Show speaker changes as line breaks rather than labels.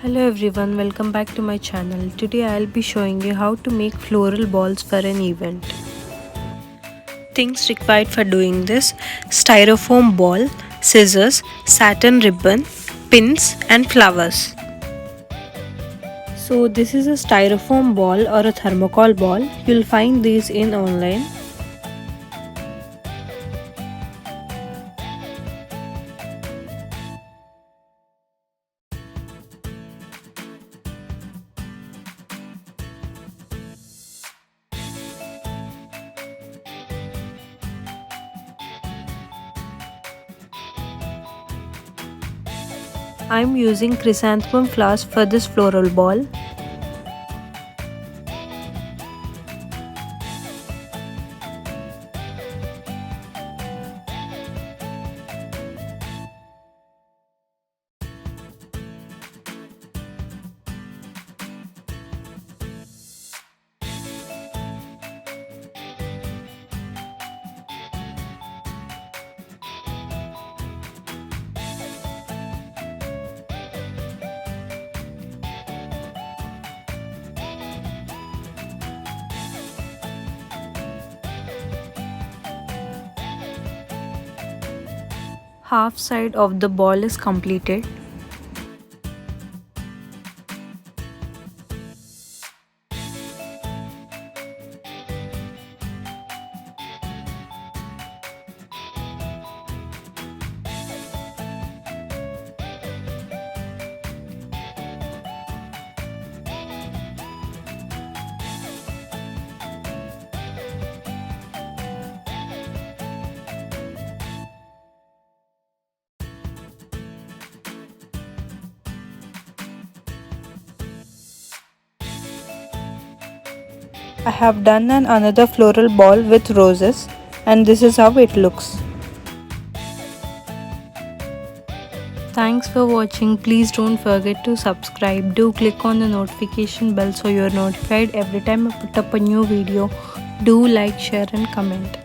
Hello everyone, welcome back to my channel. Today I'll be showing you how to make floral balls for an event. Things required for doing this: styrofoam ball, scissors, satin ribbon, pins and flowers. So this is a styrofoam ball or a thermocol ball. You'll find these in online. I'm using chrysanthemum flowers for this floral ball. Half side of the ball is completed. I have done another floral ball with roses, and this is how it looks. Thanks for watching. Please don't forget to subscribe. Do click on the notification bell so you're notified every time I put up a new video. Do like, share and comment.